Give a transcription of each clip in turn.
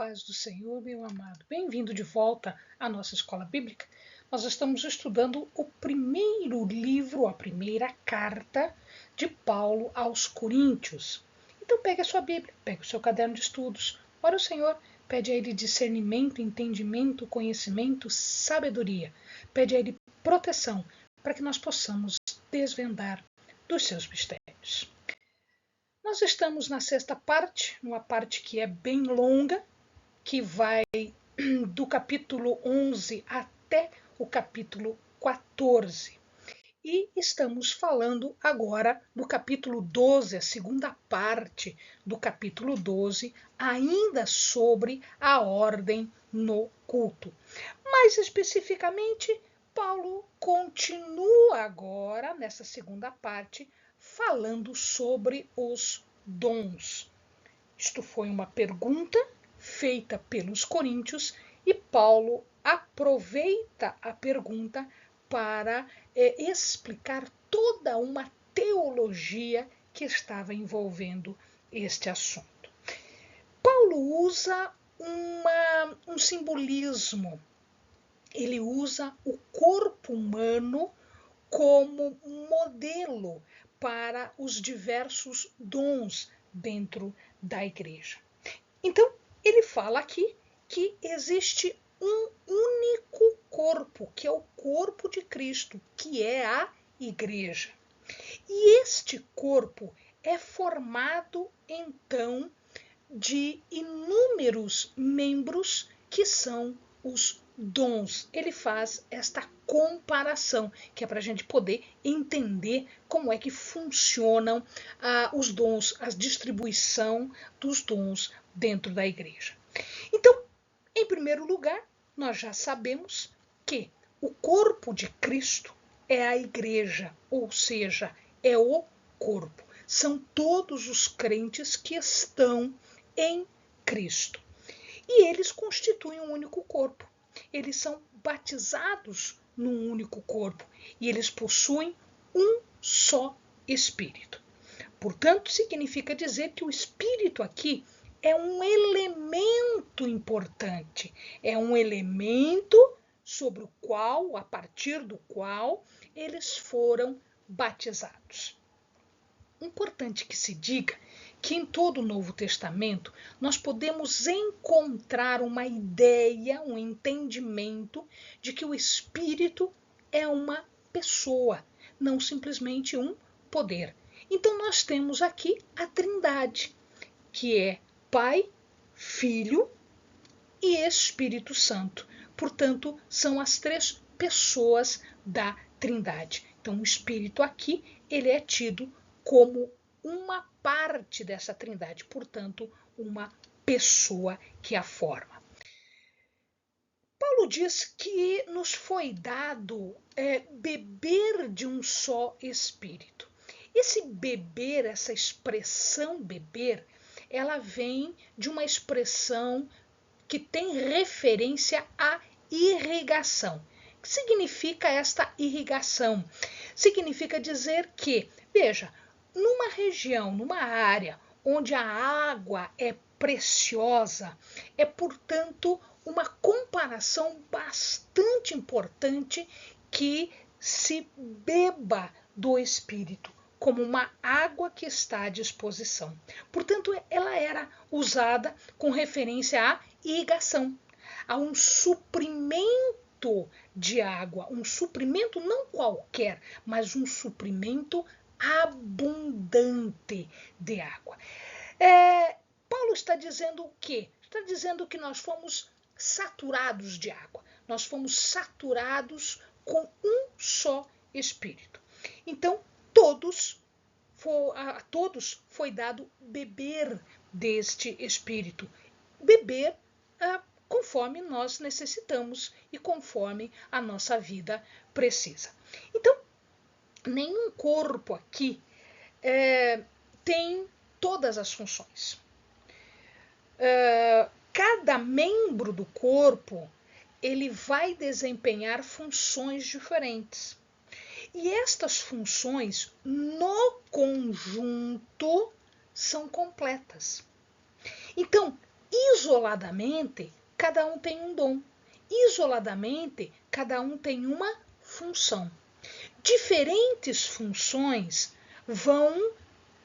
paz do Senhor, meu amado. Bem-vindo de volta à nossa escola bíblica. Nós estamos estudando o primeiro livro, a primeira carta de Paulo aos Coríntios. Então pegue a sua Bíblia, pegue o seu caderno de estudos. Ora o Senhor, pede a Ele discernimento, entendimento, conhecimento, sabedoria. Pede a Ele proteção para que nós possamos desvendar dos seus mistérios. Nós estamos na sexta parte, uma parte que é bem longa, que vai do capítulo 11 até o capítulo 14. E estamos falando agora do capítulo 12, a segunda parte do capítulo 12, ainda sobre a ordem no culto. Mais especificamente, Paulo continua agora, nessa segunda parte, falando sobre os dons. Isto foi uma pergunta feita pelos coríntios e Paulo aproveita a pergunta para explicar toda uma teologia que estava envolvendo este assunto. Paulo usa um simbolismo. Ele usa o corpo humano como modelo para os diversos dons dentro da igreja. Então, ele fala aqui que existe um único corpo, que é o corpo de Cristo, que é a igreja. E este corpo é formado, então, de inúmeros membros que são os dons. Ele faz esta comparação, que é para a gente poder entender como é que funcionam os dons, a distribuição dos dons dentro da igreja. Então, em primeiro lugar, nós já sabemos que o corpo de Cristo é a igreja, ou seja, é o corpo. São todos os crentes que estão em Cristo. E eles constituem um único corpo. Eles são batizados num único corpo e eles possuem um só Espírito. Portanto, significa dizer que o Espírito aqui é um elemento importante, é um elemento sobre o qual, a partir do qual, eles foram batizados. Importante que se diga que em todo o Novo Testamento nós podemos encontrar uma ideia, um entendimento de que o Espírito é uma pessoa, não simplesmente um poder. Então nós temos aqui a Trindade, que é Pai, Filho e Espírito Santo. Portanto, são as três pessoas da Trindade. Então o Espírito aqui, ele é tido como uma parte dessa trindade, portanto, uma pessoa que a forma. Paulo diz que nos foi dado beber de um só Espírito. Esse beber, essa expressão beber, ela vem de uma expressão que tem referência à irrigação. O que significa esta irrigação? Significa dizer que, veja, numa região, numa área onde a água é preciosa, é, portanto, uma comparação bastante importante que se beba do Espírito, como uma água que está à disposição. Portanto, ela era usada com referência à irrigação, a um suprimento de água, um suprimento não qualquer, mas um suprimento abundante de água. Paulo está dizendo o quê? Está dizendo que nós fomos saturados de água. Nós fomos saturados com um só Espírito. Então, a todos foi dado beber deste Espírito. Beber conforme nós necessitamos e conforme a nossa vida precisa. Então, nenhum corpo aqui tem todas as funções. Cada membro do corpo, ele vai desempenhar funções diferentes. E estas funções, no conjunto, são completas. Então, isoladamente, cada um tem um dom. Isoladamente, cada um tem uma função. Diferentes funções vão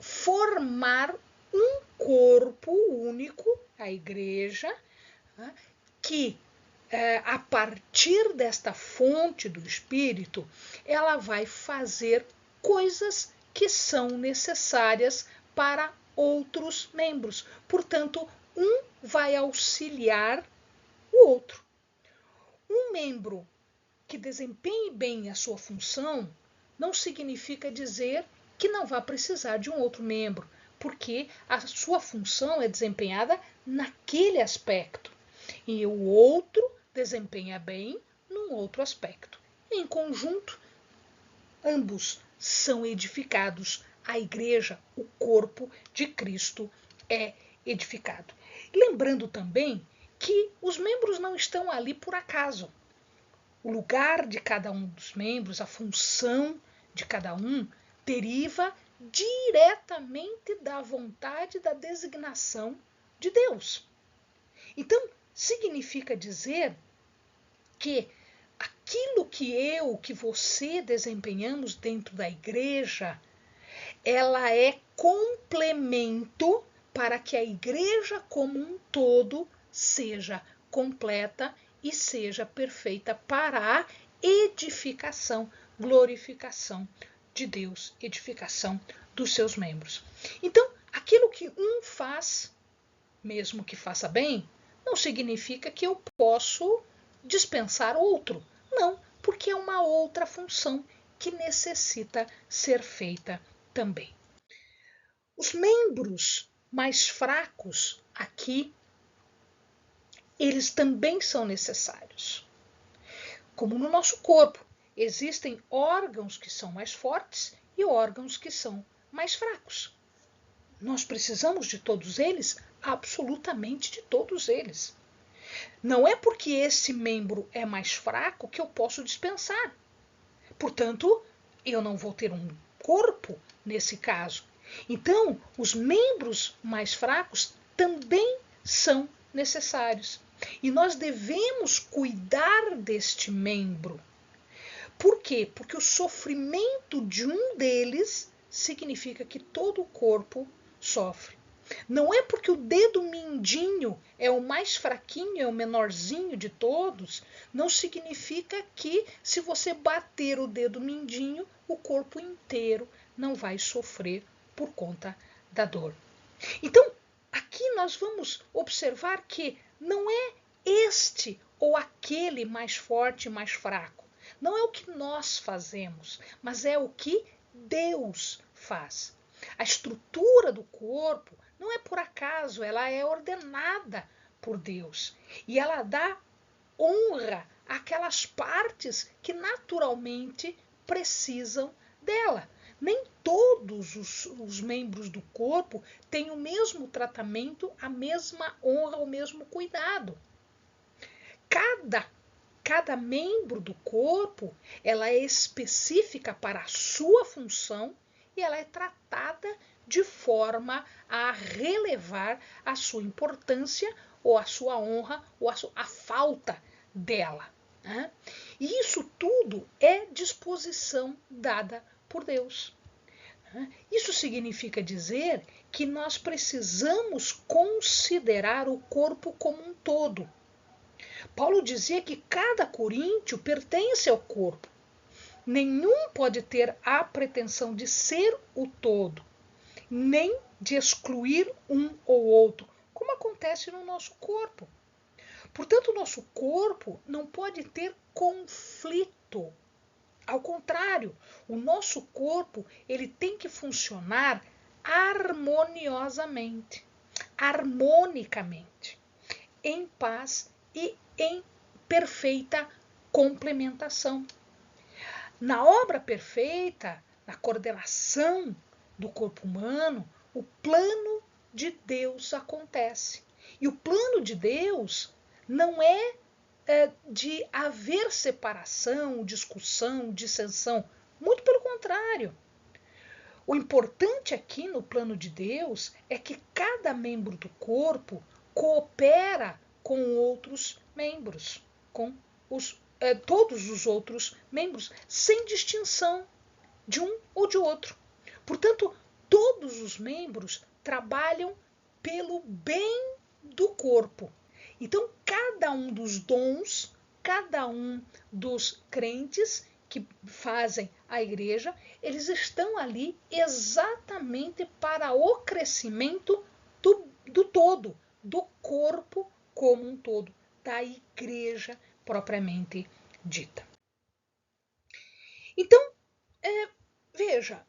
formar um corpo único, a igreja, que a partir desta fonte do Espírito, ela vai fazer coisas que são necessárias para outros membros. Portanto, um vai auxiliar o outro. Um membro que desempenhe bem a sua função não significa dizer que não vai precisar de um outro membro, porque a sua função é desempenhada naquele aspecto e o outro desempenha bem num outro aspecto. Em conjunto, ambos são edificados. A igreja, o corpo de Cristo, é edificado. Lembrando também que os membros não estão ali por acaso. O lugar de cada um dos membros, a função de cada um, deriva diretamente da vontade, da designação de Deus. Então, significa dizer que aquilo que você desempenhamos dentro da igreja, ela é complemento para que a igreja como um todo seja completa e seja perfeita para a edificação, glorificação de Deus, edificação dos seus membros. Então, aquilo que um faz, mesmo que faça bem, não significa que eu posso dispensar outro. Não, porque é uma outra função que necessita ser feita também. Os membros mais fracos aqui, eles também são necessários. Como no nosso corpo, existem órgãos que são mais fortes e órgãos que são mais fracos. Nós precisamos de todos eles, absolutamente de todos eles. Não é porque esse membro é mais fraco que eu posso dispensar. Portanto, eu não vou ter um corpo nesse caso. Então, os membros mais fracos também são necessários. E nós devemos cuidar deste membro. Por quê? Porque o sofrimento de um deles significa que todo o corpo sofre. Não é porque o dedo mindinho é o mais fraquinho, é o menorzinho de todos, não significa que se você bater o dedo mindinho, o corpo inteiro não vai sofrer por conta da dor. Então, aqui nós vamos observar que não é este ou aquele mais forte e mais fraco. Não é o que nós fazemos, mas é o que Deus faz. A estrutura do corpo não é por acaso, ela é ordenada por Deus. E ela dá honra àquelas partes que naturalmente precisam dela. Nem todos os membros do corpo têm o mesmo tratamento, a mesma honra, o mesmo cuidado. Cada membro do corpo, ela é específica para a sua função e ela é tratada de forma a relevar a sua importância ou a sua honra ou a falta dela. Né? E isso tudo é disposição dada por Deus. Isso significa dizer que nós precisamos considerar o corpo como um todo. Paulo dizia que cada coríntio pertence ao corpo. Nenhum pode ter a pretensão de ser o todo, nem de excluir um ou outro, como acontece no nosso corpo. Portanto, o nosso corpo não pode ter conflito. Ao contrário, o nosso corpo ele tem que funcionar harmoniosamente, harmonicamente, em paz e em perfeita complementação. Na obra perfeita, na coordenação do corpo humano, o plano de Deus acontece. E o plano de Deus não é de haver separação, discussão, dissensão. Muito pelo contrário. O importante aqui no plano de Deus é que cada membro do corpo coopera com outros membros, com todos os outros membros, sem distinção de um ou de outro. Portanto, todos os membros trabalham pelo bem do corpo. Então, cada um dos dons, cada um dos crentes que fazem a igreja, eles estão ali exatamente para o crescimento do todo, do corpo como um todo, da igreja propriamente dita. Então, veja,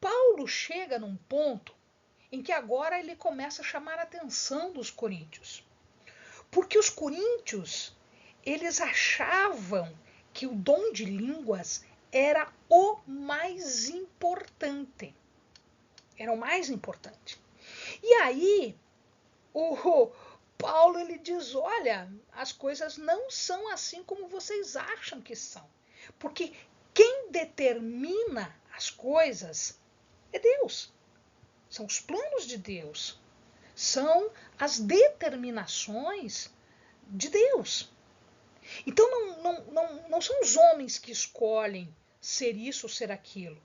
Paulo chega num ponto em que agora ele começa a chamar a atenção dos coríntios. Porque os coríntios, eles achavam que o dom de línguas era o mais importante. Era o mais importante. E aí, o Paulo ele diz, olha, as coisas não são assim como vocês acham que são. Porque quem determina as coisas é Deus. São os planos de Deus. São as determinações de Deus. Então não são os homens que escolhem ser isso ou ser aquilo.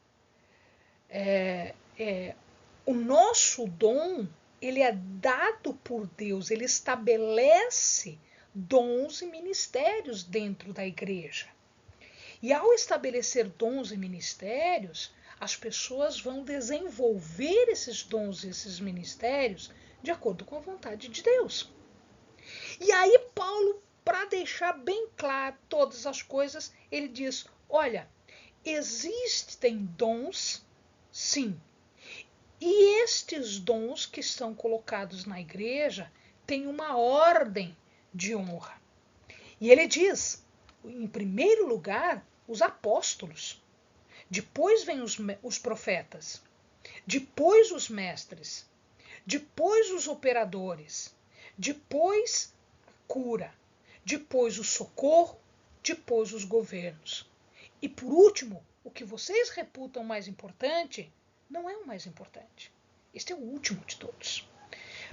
O nosso dom, ele é dado por Deus, ele estabelece dons e ministérios dentro da igreja. E ao estabelecer dons e ministérios, as pessoas vão desenvolver esses dons e esses ministérios de acordo com a vontade de Deus. E aí Paulo, para deixar bem claro todas as coisas, ele diz, olha, existem dons, sim, e estes dons que estão colocados na igreja têm uma ordem de honra. E ele diz, em primeiro lugar, os apóstolos, depois vêm os profetas, depois os mestres, depois os operadores, depois a cura, depois o socorro, depois os governos. E por último, o que vocês reputam mais importante, não é o mais importante. Este é o último de todos.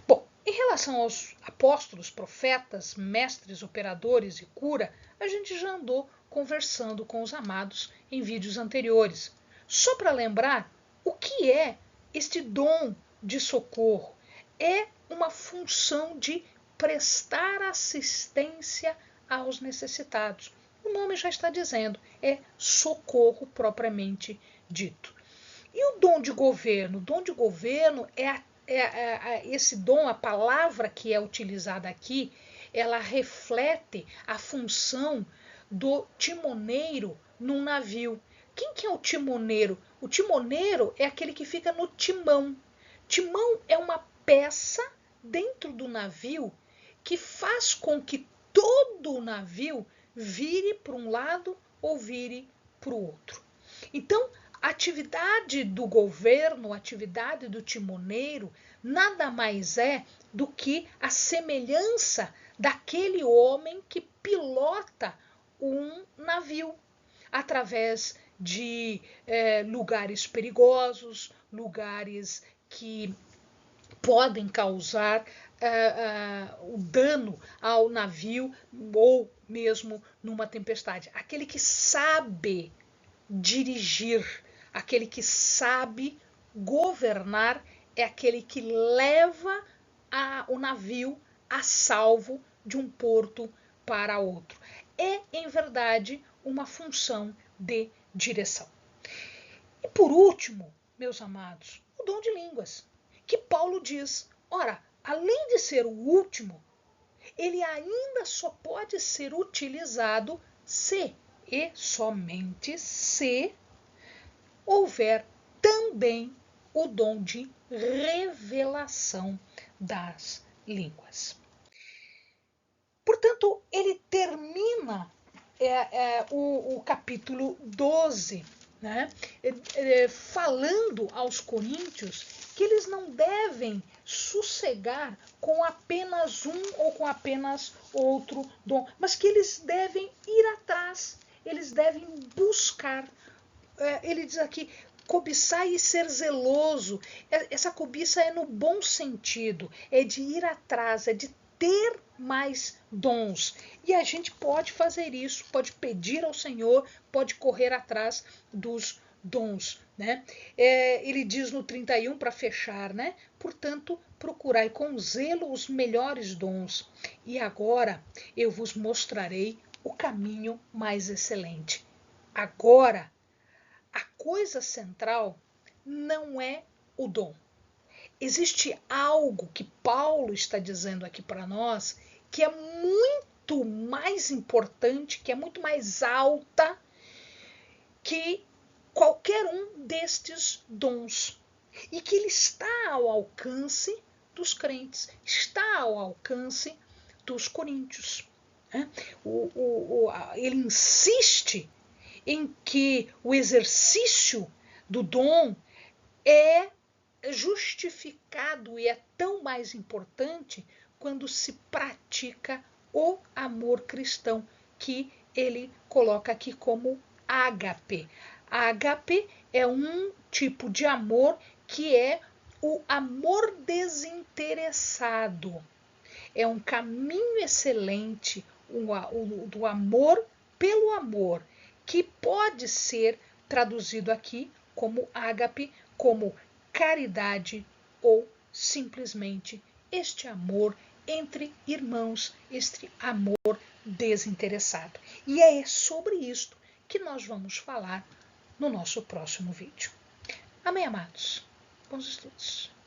Bom, em relação aos apóstolos, profetas, mestres, operadores e cura, a gente já andou conversando com os amados em vídeos anteriores. Só para lembrar, o que é este dom de socorro? É uma função de prestar assistência aos necessitados. O nome já está dizendo, é socorro propriamente dito. E o dom de governo? O dom de governo esse dom, a palavra que é utilizada aqui, ela reflete a função do timoneiro num navio. Quem que é o timoneiro? O timoneiro é aquele que fica no timão. Timão é uma peça dentro do navio que faz com que todo o navio vire para um lado ou vire para o outro. Então, a atividade do governo, a atividade do timoneiro, nada mais é do que a semelhança daquele homem que pilota um navio através de lugares perigosos, lugares que podem causar o dano ao navio ou mesmo numa tempestade. Aquele que sabe dirigir, aquele que sabe governar, é aquele que leva o navio a salvo de um porto para outro. É, em verdade, uma função de direção. E por último, meus amados, o dom de línguas, que Paulo diz, ora, além de ser o último, ele ainda só pode ser utilizado se e somente se houver também o dom de revelação das línguas. Portanto, ele termina o capítulo 12, né, falando aos coríntios que eles não devem sossegar com apenas um ou com apenas outro dom, mas que eles devem ir atrás, eles devem buscar. Ele diz aqui, cobiçar e ser zeloso. Essa cobiça é no bom sentido, é de ir atrás, é de ter mais dons. E a gente pode fazer isso, pode pedir ao Senhor, pode correr atrás dos dons, né? Ele diz no 31 para fechar, né? Portanto, procurai com zelo os melhores dons. E agora eu vos mostrarei o caminho mais excelente. Agora, a coisa central não é o dom. Existe algo que Paulo está dizendo aqui para nós que é muito mais importante, que é muito mais alta que qualquer um destes dons. E que ele está ao alcance dos crentes, está ao alcance dos coríntios. Ele insiste em que o exercício do dom é justificado e é tão mais importante quando se pratica o amor cristão, que ele coloca aqui como ágape. Ágape é um tipo de amor que é o amor desinteressado. É um caminho excelente do amor pelo amor, que pode ser traduzido aqui como ágape, como caridade ou simplesmente este amor entre irmãos, este amor desinteressado. E é sobre isto que nós vamos falar no nosso próximo vídeo. Amém, amados? Bons estudos!